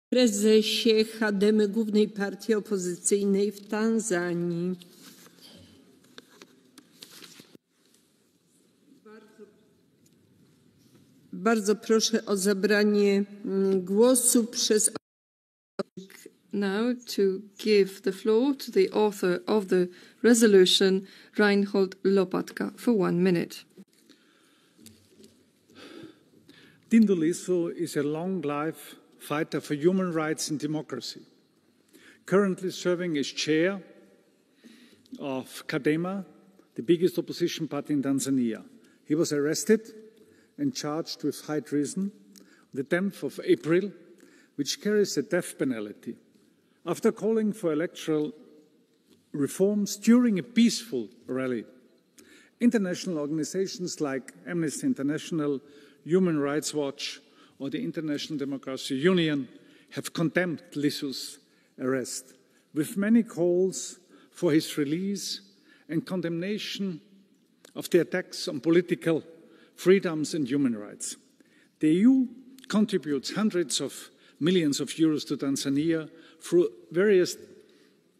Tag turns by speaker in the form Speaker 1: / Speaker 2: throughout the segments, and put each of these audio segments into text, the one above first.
Speaker 1: Prezesie Chademy głównej partii opozycyjnej w Tanzanii. Bardzo proszę o zabranie głosu przez
Speaker 2: Now to give the floor to the author of the resolution, Reinhold Lopatka, for 1 minute.
Speaker 3: LISSU is a long-life fighter for human rights and democracy, currently serving as chair of Chadema, the biggest opposition party in Tanzania. He was arrested and charged with high treason on the 10th of April, which carries a death penalty, after calling for electoral reforms during a peaceful rally. International organizations like Amnesty International, Human Rights Watch, or the International Democracy Union have condemned LISSU's arrest, with many calls for his release and condemnation of the attacks on political freedoms and human rights. The EU contributes hundreds of millions of euros to Tanzania through various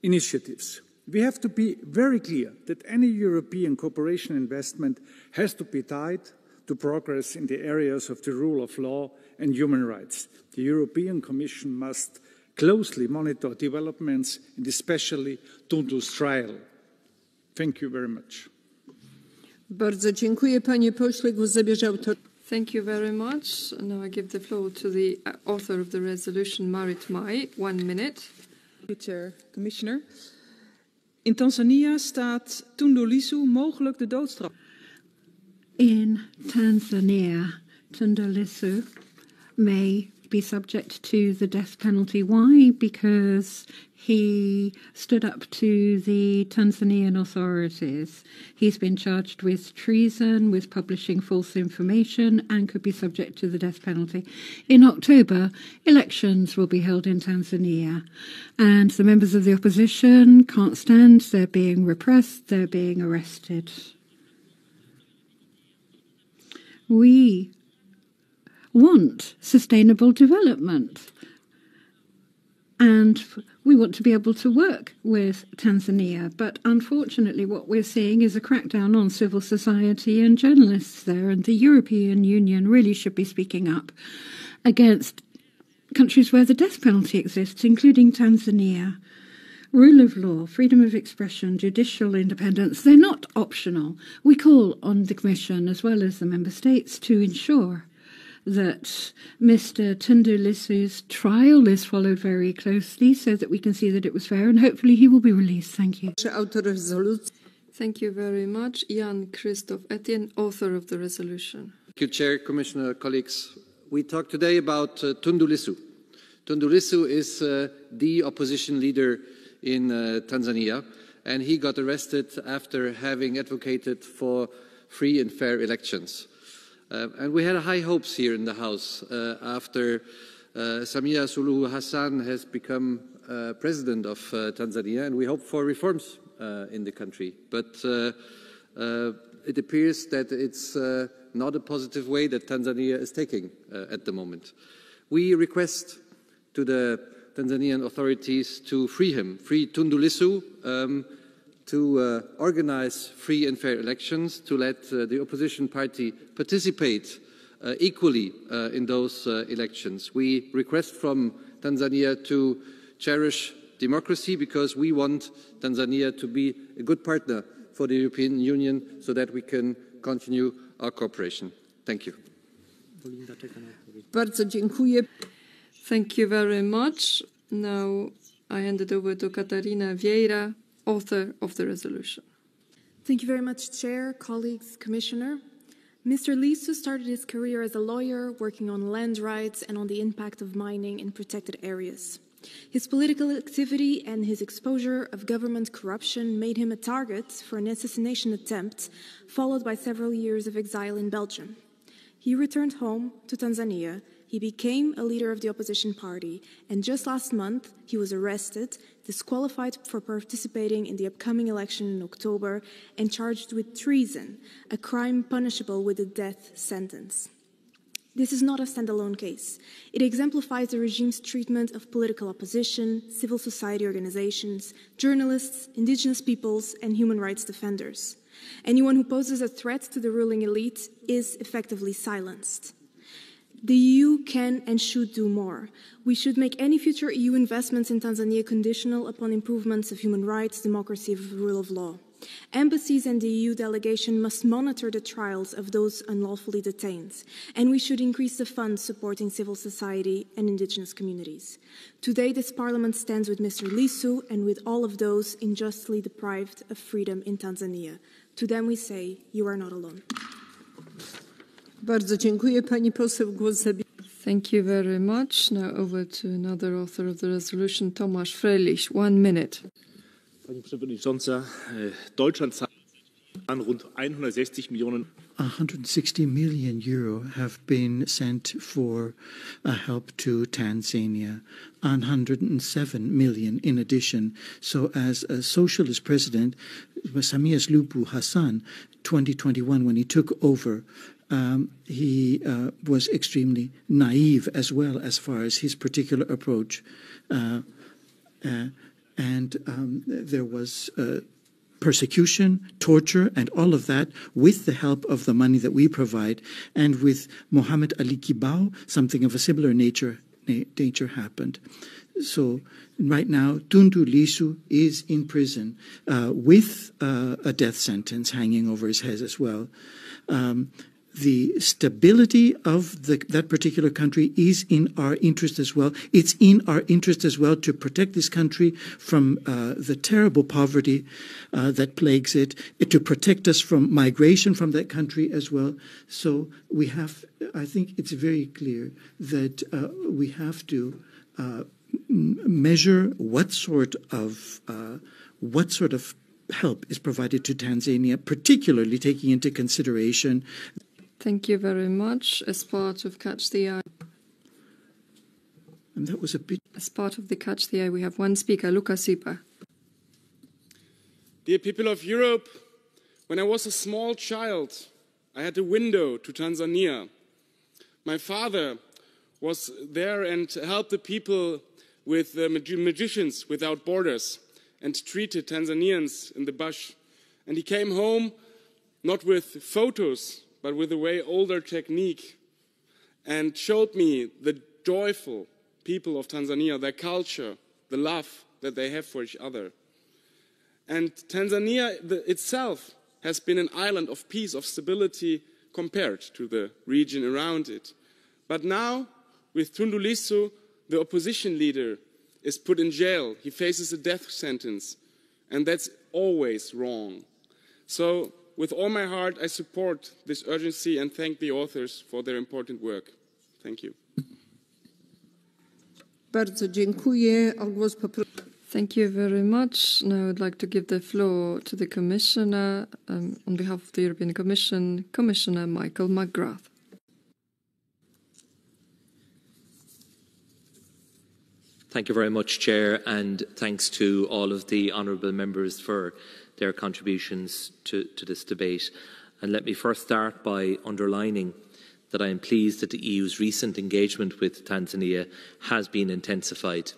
Speaker 3: initiatives. We have to be very clear that any European cooperation investment has to be tied to progress in the areas of the rule of law and human rights. The European Commission must closely monitor developments, and especially Tundu's trial. Thank you very much.
Speaker 1: Bardzo dziękuję, panie pośle. Głos zabierze autor.
Speaker 2: Thank you very much. Now I give the floor to the author of the resolution, Marit Mai, 1 minute.
Speaker 4: Chair, Commissioner. In Tanzania staat Tundu Lissu mogelijk de doodstraf.
Speaker 5: In Tanzania, Tundu Lissu may be subject to the death penalty. Why? Because he stood up to the Tanzanian authorities. He's been charged with treason, with publishing false information, and could be subject to the death penalty. In October, elections will be held in Tanzania, and the members of the opposition can't stand. They're being repressed, they're being arrested. We want sustainable development, and we want to be able to work with Tanzania. But unfortunately, what we're seeing is a crackdown on civil society and journalists there, and the European Union really should be speaking up against countries where the death penalty exists, including Tanzania. Rule of law, freedom of expression, judicial independence, they're not optional. We call on the Commission, as well as the Member States, to ensure that Mr. Tundu Lissu's trial is followed very closely so that we can see that it was fair, and hopefully he will be released. Thank you.
Speaker 2: Thank you very much. Jan Christoph Etienne, author of the resolution.
Speaker 6: Thank you, Chair, Commissioner, colleagues. We talk today about Tundu Lissu. Tundu Lissu is the opposition leader in Tanzania, and he got arrested after having advocated for free and fair elections. And we had high hopes here in the House after Samia Suluhu Hassan has become president of Tanzania, and we hope for reforms in the country. But it appears that it's not a positive way that Tanzania is taking at the moment. We request to the Tanzanian authorities to free him, free Tundu Lissu, to organize free and fair elections, to let the opposition party participate equally in those elections. We request from Tanzania to cherish democracy, because we want Tanzania to be a good partner for the European Union so that we can continue our cooperation. Thank you.
Speaker 1: Bardzo dziękuję.
Speaker 2: Thank you very much. Now I hand it over to Catarina Vieira, author of the resolution.
Speaker 7: Thank you very much, Chair, colleagues, Commissioner. Mr. LISSU started his career as a lawyer, working on land rights and on the impact of mining in protected areas. His political activity and his exposure of government corruption made him a target for an assassination attempt, followed by several years of exile in Belgium. He returned home to Tanzania. He became a leader of the opposition party, and just last month he was arrested, disqualified for participating in the upcoming election in October, and charged with treason, a crime punishable with a death sentence. This is not a standalone case. It exemplifies the regime's treatment of political opposition, civil society organizations, journalists, indigenous peoples, and human rights defenders. Anyone who poses a threat to the ruling elite is effectively silenced. The EU can and should do more. We should make any future EU investments in Tanzania conditional upon improvements of human rights, democracy, and the rule of law. Embassies and the EU delegation must monitor the trials of those unlawfully detained, and we should increase the funds supporting civil society and indigenous communities. Today, this Parliament stands with Mr. LISSU and with all of those unjustly deprived of freedom in Tanzania. To them we say, you are not alone.
Speaker 1: Bardzo dziękuję. Pani poseł, głos zabierze.
Speaker 2: Thank you very much. Now over to another author of the resolution, Tomasz Fröhlich. 1 minute.
Speaker 8: Pani Przewodnicząca, Deutschland zahlt rund 160 Millionen.
Speaker 9: 160 million euro have been sent for help to Tanzania, 107 million in addition. So as a socialist president, Samia Suluhu Hassan, 2021, when he took over, he was extremely naive as well as far as his particular approach. There was persecution, torture, and all of that with the help of the money that we provide. And with Mohammed Ali Kibao, something of a similar nature happened. So right now, Tundu Lissu is in prison with a death sentence hanging over his head as well. The stability of that particular country is in our interest as well. It's in our interest as well to protect this country from the terrible poverty that plagues it, to protect us from migration from that country as well. So we have, I think it's very clear that we have to measure what sort of help is provided to Tanzania, particularly taking into consideration.
Speaker 2: Thank you very much. As part of Catch the Eye.
Speaker 9: And that was a bit.
Speaker 2: As part of the Catch the Eye, we have one speaker, Luca Sipa.
Speaker 10: Dear people of Europe, when I was a small child, I had a window to Tanzania. My father was there and helped the people with Magicians Without Borders and treated Tanzanians in the bush. And he came home not with photos, but with a way older technique, and showed me the joyful people of Tanzania, their culture, the love that they have for each other. And Tanzania itself has been an island of peace, of stability, compared to the region around it. But now, with Tundu Lissu, the opposition leader is put in jail. He faces a death sentence, and that's always wrong. So, with all my heart, I support this urgency and thank the authors for their important work. Thank you.
Speaker 1: Bardzo dziękuję. O głos poproszę.
Speaker 2: Thank you very much. Now I'd like to give the floor to the Commissioner, on behalf of the European Commission, Commissioner Michael McGrath.
Speaker 11: Thank you very much, Chair, and thanks to all of the honourable members for their contributions to this debate. And let me first start by underlining that I am pleased that the EU's recent engagement with Tanzania has been intensified,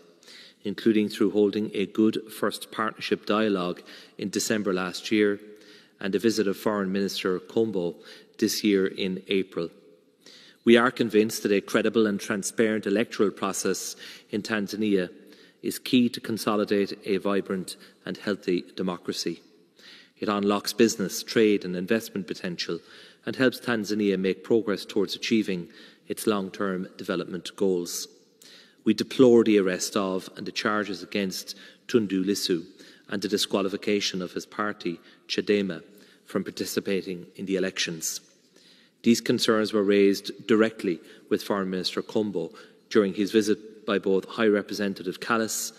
Speaker 11: including through holding a good first partnership dialogue in December last year and a visit of Foreign Minister Kombo this year in April. We are convinced that a credible and transparent electoral process in Tanzania is key to consolidate a vibrant and healthy democracy. It unlocks business, trade and investment potential and helps Tanzania make progress towards achieving its long-term development goals. We deplore the arrest of and the charges against Tundu Lissu and the disqualification of his party, Chadema, from participating in the elections. These concerns were raised directly with Foreign Minister Kombo during his visit by both High Representative Kallis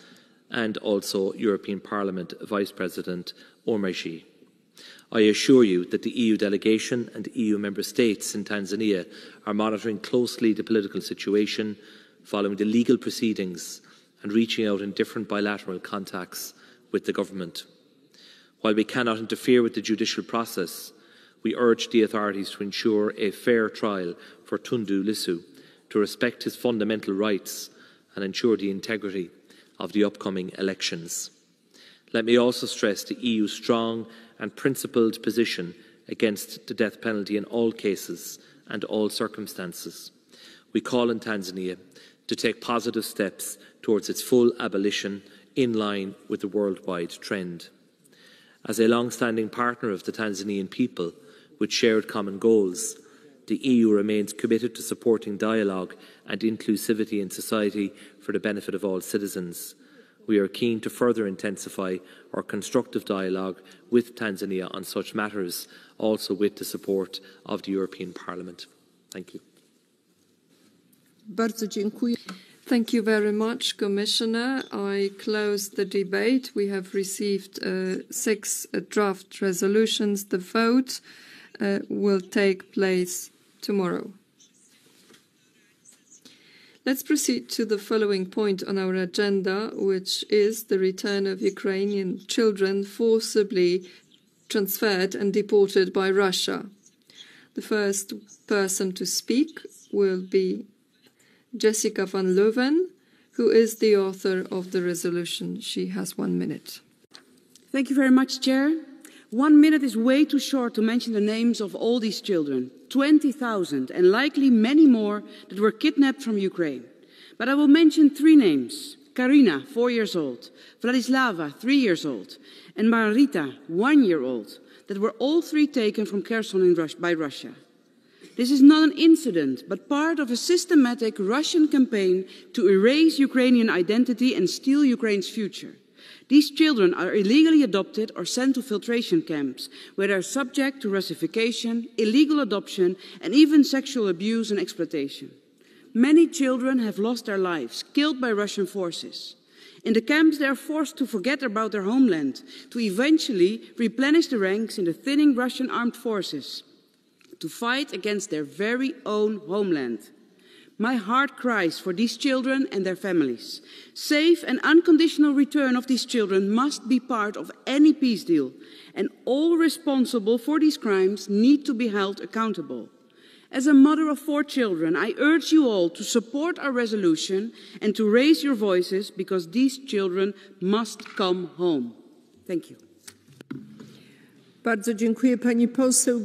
Speaker 11: and also European Parliament Vice President Omarjee. I assure you that the EU delegation and EU member states in Tanzania are monitoring closely the political situation, following the legal proceedings and reaching out in different bilateral contacts with the government. While we cannot interfere with the judicial process, We urge the authorities to ensure a fair trial for Tundu Lissu, to respect his fundamental rights and ensure the integrity of the upcoming elections. Let me also stress the EU's strong and principled position against the death penalty in all cases and all circumstances. We call on Tanzania to take positive steps towards its full abolition in line with the worldwide trend. As a long-standing partner of the Tanzanian people with shared common goals, the EU remains committed to supporting dialogue and inclusivity in society for the benefit of all citizens. We are keen to further intensify our constructive dialogue with Tanzania on such matters, also with the support of the European Parliament. Thank you.
Speaker 1: Bardzo dziękuję.
Speaker 2: Thank you very much, Commissioner. I close the debate. We have received 6 draft resolutions. The vote will take place tomorrow. Let's proceed to the following point on our agenda, which is the return of Ukrainian children forcibly transferred and deported by Russia. The first person to speak will be Jessica van Leuven, who is the author of the resolution. She has 1 minute.
Speaker 12: Thank you very much, Chair. 1 minute is way too short to mention the names of all these children, 20,000, and likely many more that were kidnapped from Ukraine. But I will mention 3 names: Karina, 4 years old, Vladislava, 3 years old, and Marita, 1 year old, that were all 3 taken from Kherson by Russia. This is not an incident, but part of a systematic Russian campaign to erase Ukrainian identity and steal Ukraine's future. These children are illegally adopted or sent to filtration camps, where they are subject to Russification, illegal adoption, and even sexual abuse and exploitation. Many children have lost their lives, killed by Russian forces. In the camps, they are forced to forget about their homeland, to eventually replenish the ranks in the thinning Russian armed forces, to fight against their very own homeland. My heart cries for these children and their families. Safe and unconditional return of these children must be part of any peace deal, and all responsible for these crimes need to be held accountable. As a mother of 4 children, I urge you all to support our resolution and to raise your voices, because these children must come home. Thank you.
Speaker 1: Bardzo dziękuję, pani poseł.